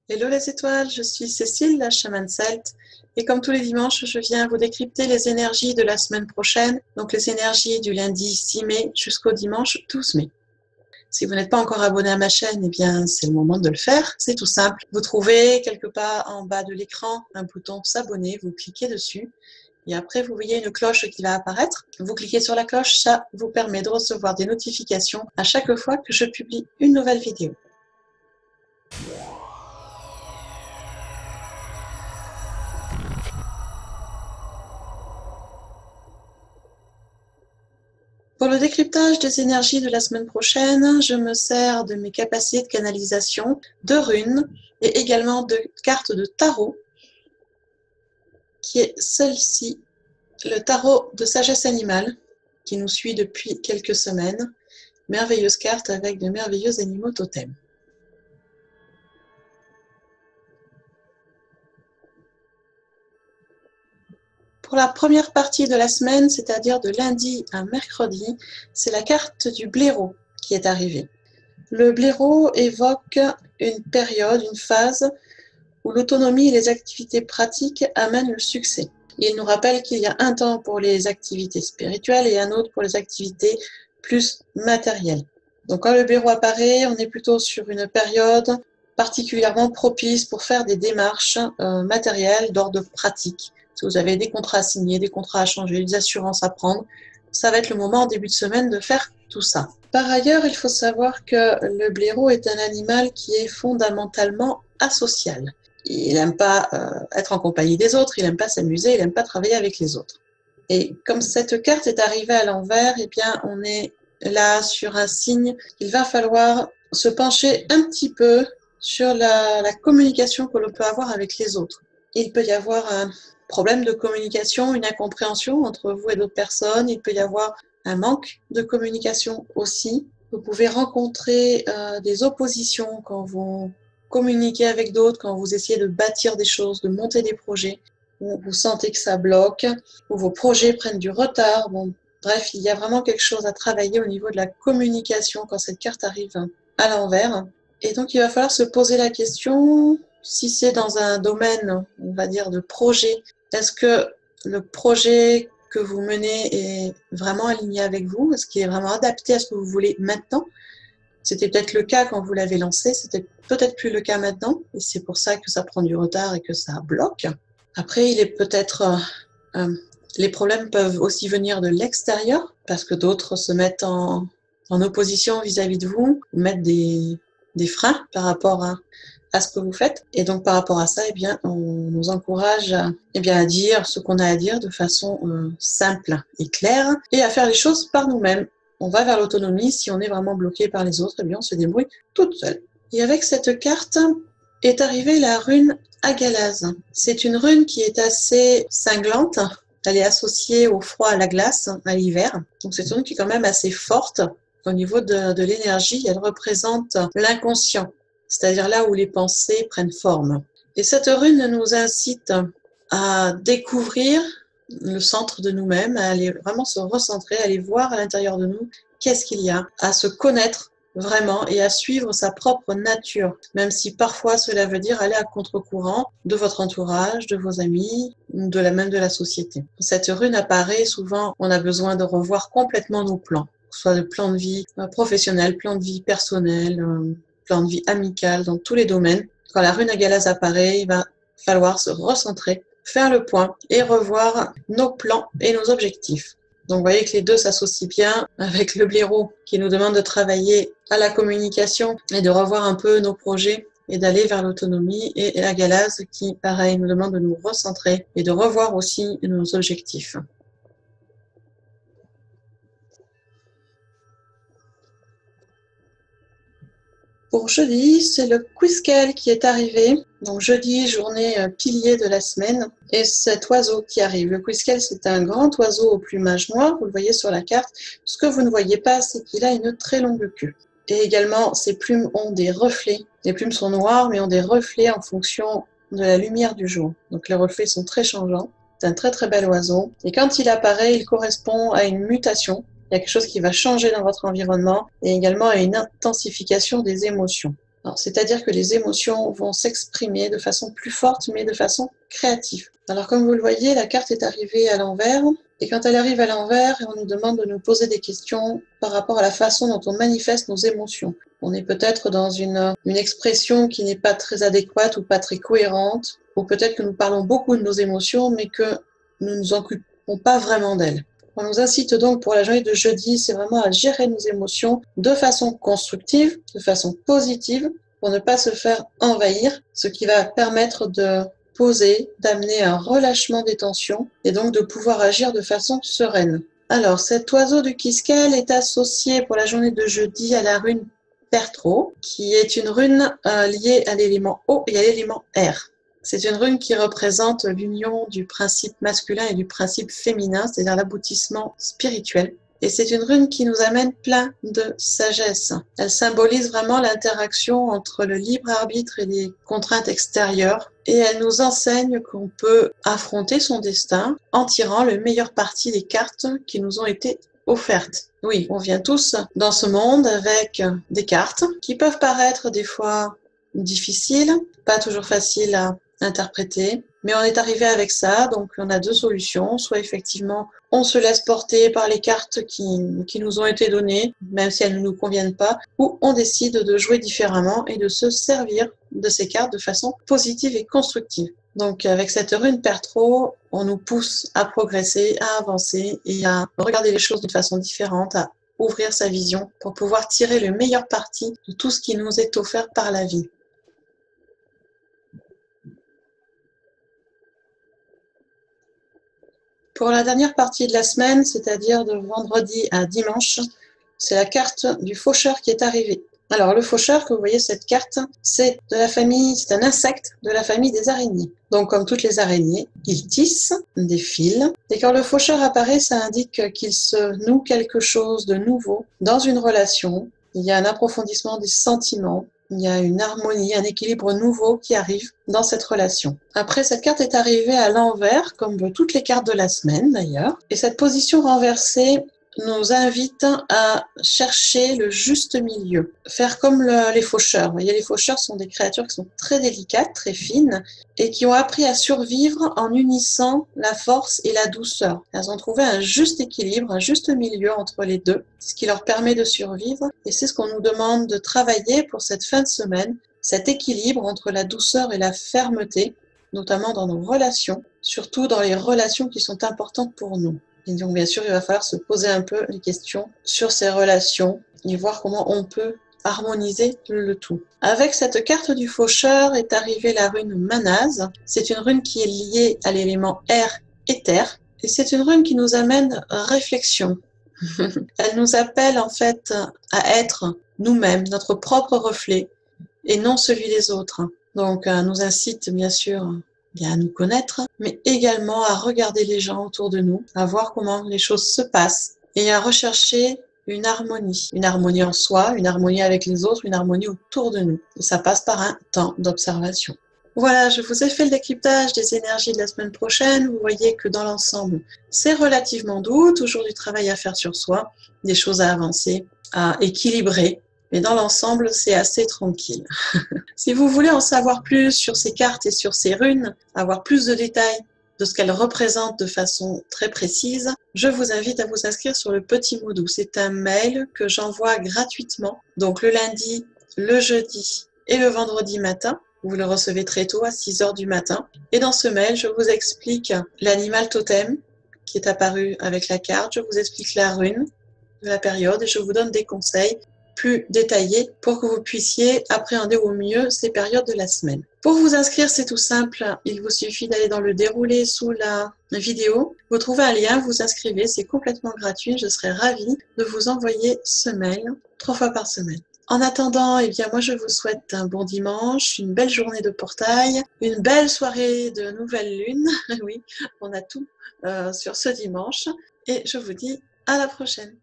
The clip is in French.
Hello les étoiles, je suis Cécile, la chamane celte, et comme tous les dimanches, je viens vous décrypter les énergies de la semaine prochaine, donc les énergies du lundi 6 mai jusqu'au dimanche 12 mai. Si vous n'êtes pas encore abonné à ma chaîne, eh bien c'est le moment de le faire, c'est tout simple. Vous trouvez quelque part en bas de l'écran un bouton s'abonner, vous cliquez dessus, et après vous voyez une cloche qui va apparaître. Vous cliquez sur la cloche, ça vous permet de recevoir des notifications à chaque fois que je publie une nouvelle vidéo. Pour le décryptage des énergies de la semaine prochaine, je me sers de mes capacités de canalisation, de runes et également de cartes de tarot, qui est celle-ci, le tarot de sagesse animale, qui nous suit depuis quelques semaines. Merveilleuse carte avec de merveilleux animaux totems. Pour la première partie de la semaine, c'est-à-dire de lundi à mercredi, c'est la carte du blaireau qui est arrivée. Le blaireau évoque une période, une phase où l'autonomie et les activités pratiques amènent le succès. Il nous rappelle qu'il y a un temps pour les activités spirituelles et un autre pour les activités plus matérielles. Donc quand le blaireau apparaît, on est plutôt sur une période particulièrement propice pour faire des démarches matérielles d'ordre pratique. Si vous avez des contrats à signer, des contrats à changer, des assurances à prendre, ça va être le moment en début de semaine de faire tout ça. Par ailleurs, il faut savoir que le blaireau est un animal qui est fondamentalement asocial. Il n'aime pas être en compagnie des autres, il n'aime pas s'amuser, il n'aime pas travailler avec les autres. Et comme cette carte est arrivée à l'envers, eh bien, on est là sur un signe qu'il va falloir se pencher un petit peu sur la communication que l'on peut avoir avec les autres. Il peut y avoir un problème de communication, une incompréhension entre vous et d'autres personnes. Il peut y avoir un manque de communication aussi. Vous pouvez rencontrer des oppositions quand vous communiquez avec d'autres, quand vous essayez de bâtir des choses, de monter des projets, où vous sentez que ça bloque, où vos projets prennent du retard. Bon, bref, il y a vraiment quelque chose à travailler au niveau de la communication quand cette carte arrive à l'envers. Et donc, il va falloir se poser la question, si c'est dans un domaine, on va dire, de projet, est-ce que le projet que vous menez est vraiment aligné avec vous? Est-ce qu'il est vraiment adapté à ce que vous voulez maintenant? C'était peut-être le cas quand vous l'avez lancé, c'était peut-être plus le cas maintenant, et c'est pour ça que ça prend du retard et que ça bloque. Après, il est peut-être... les problèmes peuvent aussi venir de l'extérieur, parce que d'autres se mettent en opposition vis-à-vis de vous, mettent des freins par rapport à ce que vous faites. Et donc, par rapport à ça, eh bien, on nous encourage à dire ce qu'on a à dire de façon simple et claire, et à faire les choses par nous-mêmes. On va vers l'autonomie. Si on est vraiment bloqué par les autres, eh bien, on se débrouille toute seule. Et avec cette carte est arrivée la rune Agalaz. C'est une rune qui est assez cinglante. Elle est associée au froid, à la glace, à l'hiver. Donc c'est une rune qui est quand même assez forte au niveau de l'énergie. Elle représente l'inconscient, c'est-à-dire là où les pensées prennent forme. Et cette rune nous incite à découvrir le centre de nous-mêmes, à aller vraiment se recentrer, à aller voir à l'intérieur de nous qu'est-ce qu'il y a, à se connaître vraiment et à suivre sa propre nature, même si parfois cela veut dire aller à contre-courant de votre entourage, de vos amis, même de la société. Cette rune apparaît souvent, on a besoin de revoir complètement nos plans, que ce soit le plan de vie professionnel, plan de vie personnel, plan de vie amical, dans tous les domaines. Quand la rune Agalaz apparaît, il va falloir se recentrer, faire le point et revoir nos plans et nos objectifs. Donc vous voyez que les deux s'associent bien avec le blaireau qui nous demande de travailler à la communication et de revoir un peu nos projets et d'aller vers l'autonomie, et la Agalaz qui, pareil, nous demande de nous recentrer et de revoir aussi nos objectifs. Pour jeudi, c'est le Quiskel qui est arrivé. Donc jeudi, journée pilier de la semaine. Et cet oiseau qui arrive. Le Quiskel, c'est un grand oiseau au plumage noir. Vous le voyez sur la carte. Ce que vous ne voyez pas, c'est qu'il a une très longue queue. Et également, ses plumes ont des reflets. Les plumes sont noires, mais ont des reflets en fonction de la lumière du jour. Donc les reflets sont très changeants. C'est un très très bel oiseau. Et quand il apparaît, il correspond à une mutation. Il y a quelque chose qui va changer dans votre environnement et également à une intensification des émotions. C'est-à-dire que les émotions vont s'exprimer de façon plus forte, mais de façon créative. Alors comme vous le voyez, la carte est arrivée à l'envers, et quand elle arrive à l'envers, on nous demande de nous poser des questions par rapport à la façon dont on manifeste nos émotions. On est peut-être dans une expression qui n'est pas très adéquate ou pas très cohérente, ou peut-être que nous parlons beaucoup de nos émotions, mais que nous ne nous occupons pas vraiment d'elles. On nous incite donc pour la journée de jeudi, c'est vraiment à gérer nos émotions de façon constructive, de façon positive, pour ne pas se faire envahir, ce qui va permettre de poser, d'amener un relâchement des tensions et donc de pouvoir agir de façon sereine. Alors, cet oiseau du Quisquel est associé pour la journée de jeudi à la rune Pertro, qui est une rune liée à l'élément eau et à l'élément air. C'est une rune qui représente l'union du principe masculin et du principe féminin, c'est-à-dire l'aboutissement spirituel. Et c'est une rune qui nous amène plein de sagesse. Elle symbolise vraiment l'interaction entre le libre arbitre et les contraintes extérieures. Et elle nous enseigne qu'on peut affronter son destin en tirant le meilleur parti des cartes qui nous ont été offertes. Oui, on vient tous dans ce monde avec des cartes qui peuvent paraître des fois difficiles, pas toujours faciles à interpréter, mais on est arrivé avec ça, donc on a deux solutions, soit effectivement on se laisse porter par les cartes qui nous ont été données, même si elles ne nous conviennent pas, ou on décide de jouer différemment et de se servir de ces cartes de façon positive et constructive. Donc avec cette rune Pertro, on nous pousse à progresser, à avancer et à regarder les choses d'une façon différente, à ouvrir sa vision pour pouvoir tirer le meilleur parti de tout ce qui nous est offert par la vie. Pour la dernière partie de la semaine, c'est-à-dire de vendredi à dimanche, c'est la carte du faucheur qui est arrivée. Alors le faucheur, que vous voyez cette carte, c'est c'est un insecte de la famille des araignées. Donc comme toutes les araignées, il tisse des fils. Et quand le faucheur apparaît, ça indique qu'il se noue quelque chose de nouveau dans une relation. Il y a un approfondissement des sentiments. Il y a une harmonie, un équilibre nouveau qui arrive dans cette relation. Après, cette carte est arrivée à l'envers, comme toutes les cartes de la semaine d'ailleurs. Et cette position renversée nous invite à chercher le juste milieu. Faire comme les faucheurs. Vous voyez, les faucheurs sont des créatures qui sont très délicates, très fines, et qui ont appris à survivre en unissant la force et la douceur. Elles ont trouvé un juste équilibre, un juste milieu entre les deux, ce qui leur permet de survivre. Et c'est ce qu'on nous demande de travailler pour cette fin de semaine, cet équilibre entre la douceur et la fermeté, notamment dans nos relations, surtout dans les relations qui sont importantes pour nous. Et donc, bien sûr, il va falloir se poser un peu les questions sur ces relations et voir comment on peut harmoniser le tout. Avec cette carte du faucheur est arrivée la rune Manaz. C'est une rune qui est liée à l'élément air et terre. Et c'est une rune qui nous amène réflexion. Elle nous appelle en fait à être nous-mêmes, notre propre reflet, et non celui des autres. Donc, elle nous incite bien sûr à nous connaître, mais également à regarder les gens autour de nous, à voir comment les choses se passent et à rechercher une harmonie en soi, une harmonie avec les autres, une harmonie autour de nous. Et ça passe par un temps d'observation. Voilà, je vous ai fait le décryptage des énergies de la semaine prochaine. Vous voyez que dans l'ensemble, c'est relativement doux, toujours du travail à faire sur soi, des choses à avancer, à équilibrer. Mais dans l'ensemble, c'est assez tranquille. Si vous voulez en savoir plus sur ces cartes et sur ces runes, avoir plus de détails de ce qu'elles représentent de façon très précise, je vous invite à vous inscrire sur le Petit Mot Doux. C'est un mail que j'envoie gratuitement, donc le lundi, le jeudi et le vendredi matin. Vous le recevez très tôt, à 6 heures du matin. Et dans ce mail, je vous explique l'animal totem qui est apparu avec la carte. Je vous explique la rune de la période et je vous donne des conseils plus détaillés pour que vous puissiez appréhender au mieux ces périodes de la semaine. Pour vous inscrire, c'est tout simple. Il vous suffit d'aller dans le déroulé sous la vidéo. Vous trouvez un lien, vous inscrivez, c'est complètement gratuit. Je serai ravie de vous envoyer ce mail 3 fois par semaine. En attendant, eh bien, moi, je vous souhaite un bon dimanche, une belle journée de portail, une belle soirée de nouvelle lune. Oui, on a tout sur ce dimanche. Et je vous dis à la prochaine.